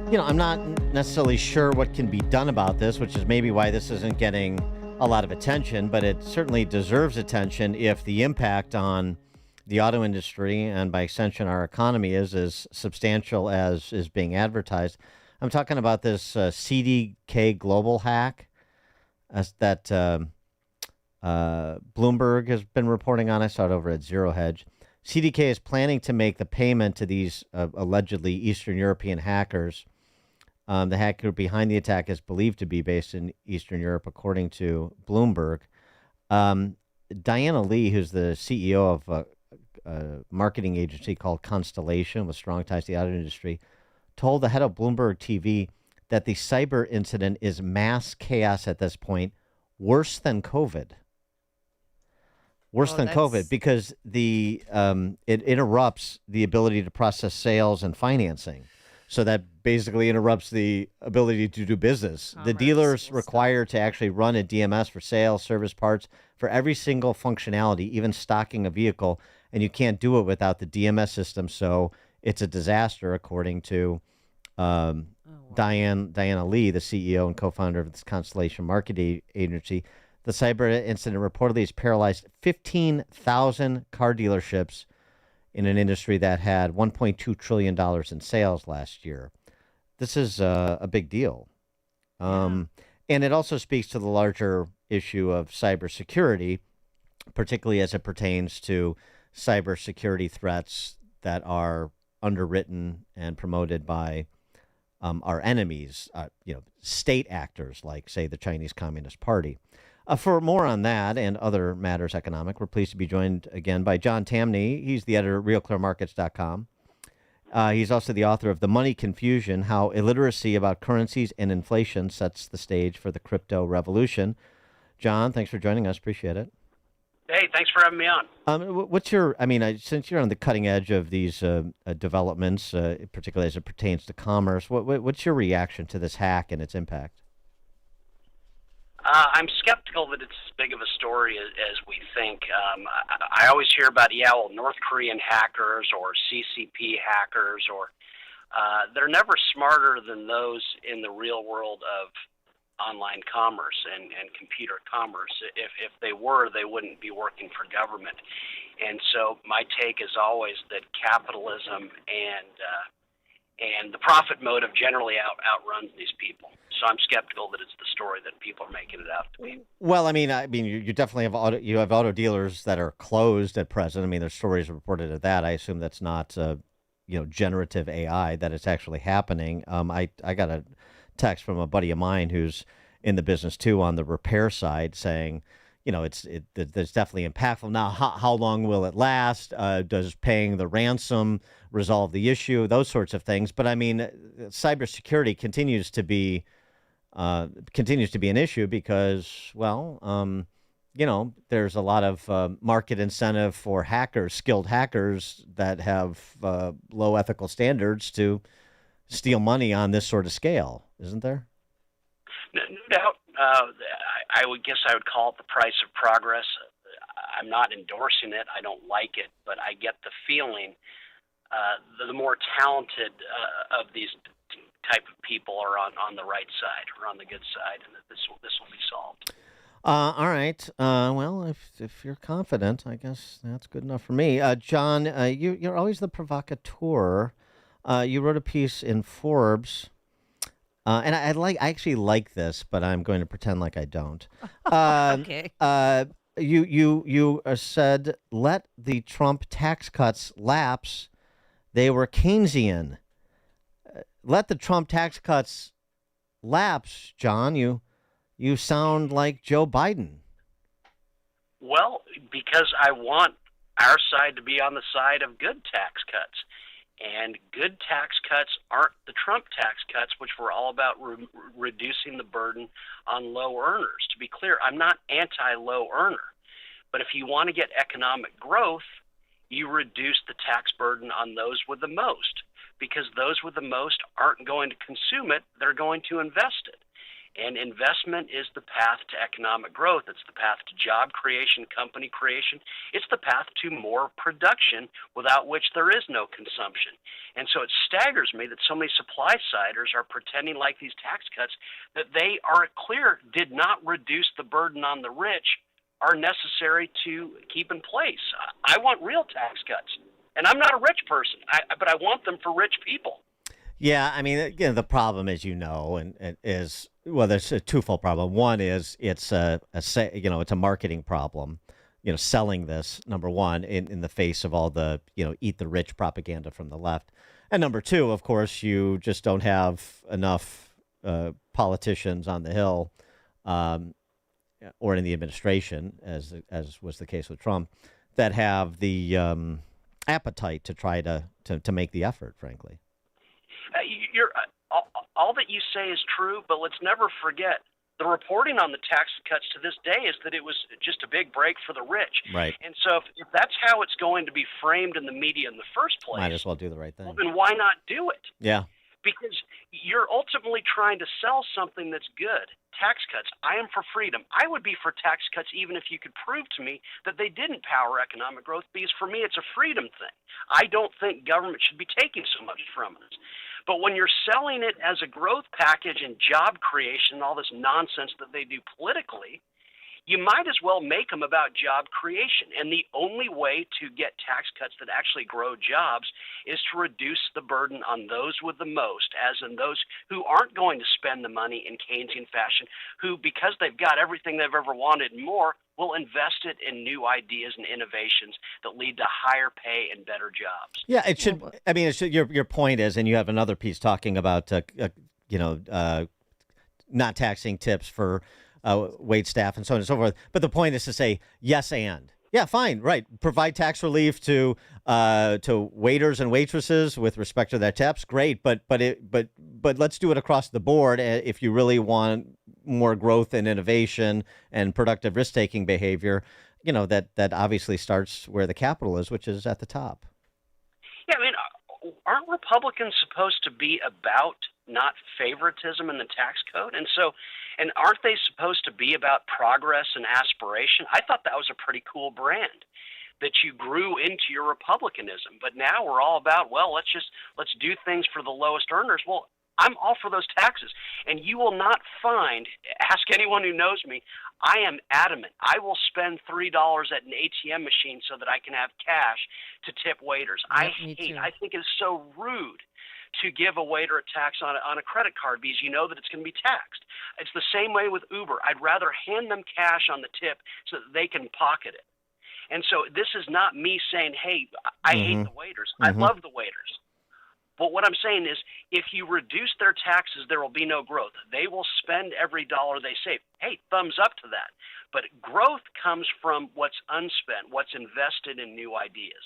I'm not necessarily sure what can be done about this, which is maybe why this isn't getting a lot of attention, but it certainly deserves attention if the impact on the auto industry and by extension our economy is as substantial as is being advertised. I'm talking about this CDK global hack that Bloomberg has been reporting on. I saw it over at Zero Hedge. CDK is planning to make the payment to these allegedly Eastern European hackers. The hacker behind the attack is believed to be based in Eastern Europe, according to Bloomberg. Diana Lee, who's the CEO of a marketing agency called Constellation with strong ties to the auto industry, told the head of Bloomberg TV that the cyber incident is mass chaos at this point, worse than COVID. Worse than COVID, because it interrupts the ability to process sales and financing. So that basically interrupts the ability to do business. The dealers required to actually run a DMS for sales, service, parts, for every single functionality, even stocking a vehicle, and you can't do it without the DMS system. So it's a disaster, according to Diana Lee, the CEO and co-founder of this Constellation marketing agency. The cyber incident reportedly has paralyzed 15,000 car dealerships in an industry that had $1.2 trillion in sales last year. This is a big deal. And it also speaks to the larger issue of cybersecurity, particularly as it pertains to cybersecurity threats that are underwritten and promoted by our enemies, state actors like, say, the Chinese Communist Party. For more on that and other matters economic, we're pleased to be joined again by John Tamny. He's the editor of RealClearMarkets.com. He's also the author of The Money Confusion, How Illiteracy About Currencies and Inflation Sets the Stage for the Crypto Revolution. John, thanks for joining us. Appreciate it. Hey, thanks for having me on. What's your, since you're on the cutting edge of these developments, particularly as it pertains to commerce, what's your reaction to this hack and its impact? I'm skeptical that it's as big of a story as we think. I always hear about, North Korean hackers or CCP hackers, or they're never smarter than those in the real world of online commerce and computer commerce. If they were, they wouldn't be working for government. And so my take is always that capitalism and the profit motive generally outruns these people. So I'm skeptical that it's the story that people are making it out to be. Well, you definitely have auto dealers that are closed at present. There's stories reported of that. I assume that's not generative AI, that it's actually happening. I got a text from a buddy of mine who's in the business too on the repair side saying, it's definitely impactful. Now, how long will it last? Does paying the ransom resolve the issue? Those sorts of things. But cybersecurity continues to be an issue because, there's a lot of market incentive for skilled hackers that have low ethical standards to steal money on this sort of scale, isn't there? No doubt. I would call it the price of progress. I'm not endorsing it. I don't like it, but I get the feeling the more talented of these type of people are on the right side or on the good side, and that this will be solved. All right. Well, if you're confident, I guess that's good enough for me. John, you're always the provocateur. You wrote a piece in Forbes. And I actually like this, but I'm going to pretend like I don't. Okay. You said, let the Trump tax cuts lapse. They were Keynesian. Let the Trump tax cuts lapse, John. You sound like Joe Biden. Well, because I want our side to be on the side of good tax cuts. And good tax cuts aren't the Trump tax cuts, which were all about reducing the burden on low earners. To be clear, I'm not anti-low earner. But if you want to get economic growth, you reduce the tax burden on those with the most, because those with the most aren't going to consume it. They're going to invest it. And investment is the path to economic growth. It's the path to job creation, company creation. It's the path to more production, without which there is no consumption. And so it staggers me that so many supply-siders are pretending like these tax cuts that they are clear did not reduce the burden on the rich are necessary to keep in place. I want real tax cuts. And I'm not a rich person, but I want them for rich people. Yeah, I mean, again, the problem, as you know, and is, well, there's a twofold problem. One is it's it's a marketing problem, selling this, number one, in the face of all the, eat the rich propaganda from the left. And number two, of course, you just don't have enough politicians on the Hill or in the administration, as was the case with Trump, that have the appetite to try to make the effort, frankly. All that you say is true, but let's never forget the reporting on the tax cuts to this day is that it was just a big break for the rich. Right. And so if that's how it's going to be framed in the media in the first place, might as well do the right thing. Well, then why not do it? Yeah. Because you're ultimately trying to sell something that's good. Tax cuts. I am for freedom. I would be for tax cuts even if you could prove to me that they didn't power economic growth, because for me it's a freedom thing. I don't think government should be taking so much from us. But when you're selling it as a growth package and job creation and all this nonsense that they do politically, you might as well make them about job creation. And the only way to get tax cuts that actually grow jobs is to reduce the burden on those with the most, as in those who aren't going to spend the money in Keynesian fashion, who, because they've got everything they've ever wanted and more, will invest it in new ideas and innovations that lead to higher pay and better jobs. Yeah, it should. I mean, your point is, and you have another piece talking about, not taxing tips for wait staff and so on and so forth. But the point is to say yes and. Yeah, fine, right. Provide tax relief to waiters and waitresses with respect to their tips. Great, but let's do it across the board if you really want more growth and innovation and productive risk-taking behavior. That obviously starts where the capital is, which is at the top. Yeah, I mean, aren't Republicans supposed to be about not favoritism in the tax code? And aren't they supposed to be about progress and aspiration? I thought that was a pretty cool brand that you grew into your Republicanism. But now we're all about, well, let's do things for the lowest earners. Well, I'm all for those taxes. And you will not find, ask anyone who knows me, I am adamant. I will spend $3 at an ATM machine so that I can have cash to tip waiters. Yep, I think it's so rude to give a waiter a tax on a credit card because you know that it's going to be taxed. It's the same way with Uber. I'd rather hand them cash on the tip so that they can pocket it. And so this is not me saying, hey, I hate the waiters. I love the waiters. But what I'm saying is if you reduce their taxes, there will be no growth. They will spend every dollar they save. Hey, thumbs up to that. But growth comes from what's unspent, what's invested in new ideas.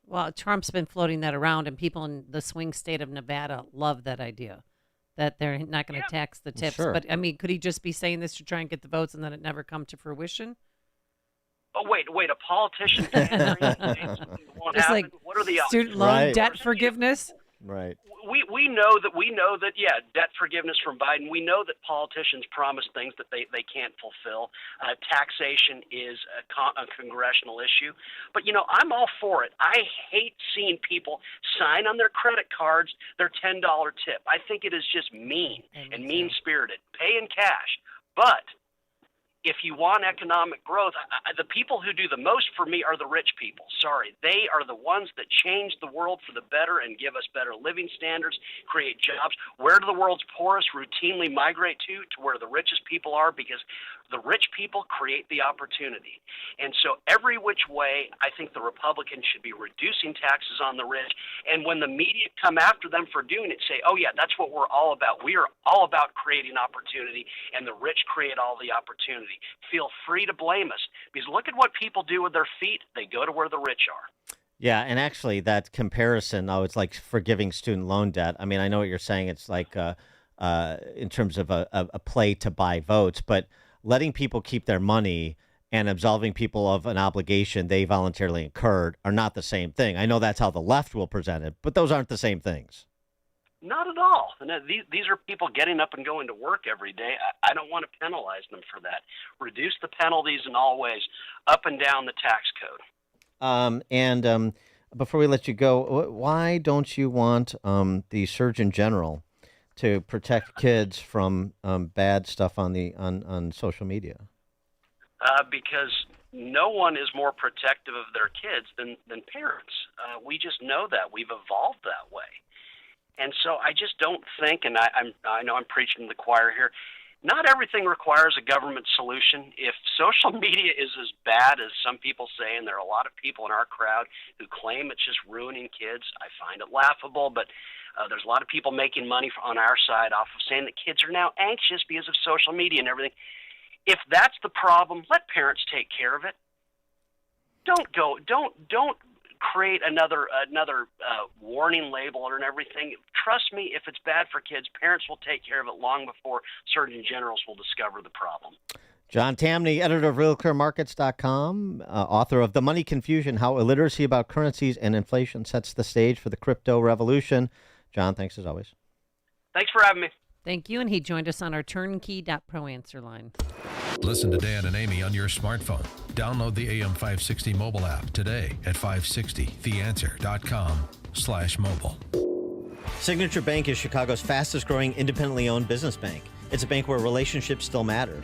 Well, Trump's been floating that around, and people in the swing state of Nevada love that idea, that they're not going to tax the tips. Sure. But, I mean, could he just be saying this to try and get the votes and then it never come to fruition? Oh, wait, a politician won't Just happen? like What are the odds? student loan debt forgiveness? Right. We know that debt forgiveness from Biden. We know that politicians promise things that they can't fulfill. Taxation is a congressional issue, but I'm all for it. I hate seeing people sign on their credit cards their $10 tip. I think it is just mean and mean-spirited. Pay in cash, but if you want economic growth, the people who do the most for me are the rich people. Sorry. They are the ones that change the world for the better and give us better living standards, create jobs. Where do the world's poorest routinely migrate to where the richest people are? Because the rich people create the opportunity. And so every which way, I think the Republicans should be reducing taxes on the rich. And when the media come after them for doing it, say, oh, yeah, that's what we're all about. We are all about creating opportunity, and the rich create all the opportunity. Feel free to blame us, because look at what people do with their feet. They go to where the rich are. Yeah, and actually that comparison, it's like forgiving student loan debt. I mean, I know what you're saying. It's like in terms of a play to buy votes, but letting people keep their money and absolving people of an obligation they voluntarily incurred are not the same thing. I know that's how the left will present it, but those aren't the same things. Not at all. And these are people getting up and going to work every day. I don't want to penalize them for that. Reduce the penalties in all ways, up and down the tax code. And before we let you go, why don't you want the Surgeon General to protect kids from bad stuff on social media? Because no one is more protective of their kids than parents. We just know that. We've evolved that way. And so I just don't think, and I know I'm preaching to the choir here, not everything requires a government solution. If social media is as bad as some people say, and there are a lot of people in our crowd who claim it's just ruining kids, I find it laughable, but there's a lot of people making money on our side off of saying that kids are now anxious because of social media and everything. If that's the problem, let parents take care of it. Don't create another warning label and everything. Trust me, if it's bad for kids, parents will take care of it long before surgeon generals will discover the problem. John Tamny, editor of RealClearMarkets.com, author of The Money Confusion, How Illiteracy About Currencies and Inflation Sets the Stage for the Crypto Revolution. John, thanks as always. Thanks for having me. Thank you. And he joined us on our turnkey.pro answer line. Listen to Dan and Amy on your smartphone. Download the AM 560 mobile app today at 560theanswer.com/mobile. Signature Bank is Chicago's fastest growing independently owned business bank. It's a bank where relationships still matter.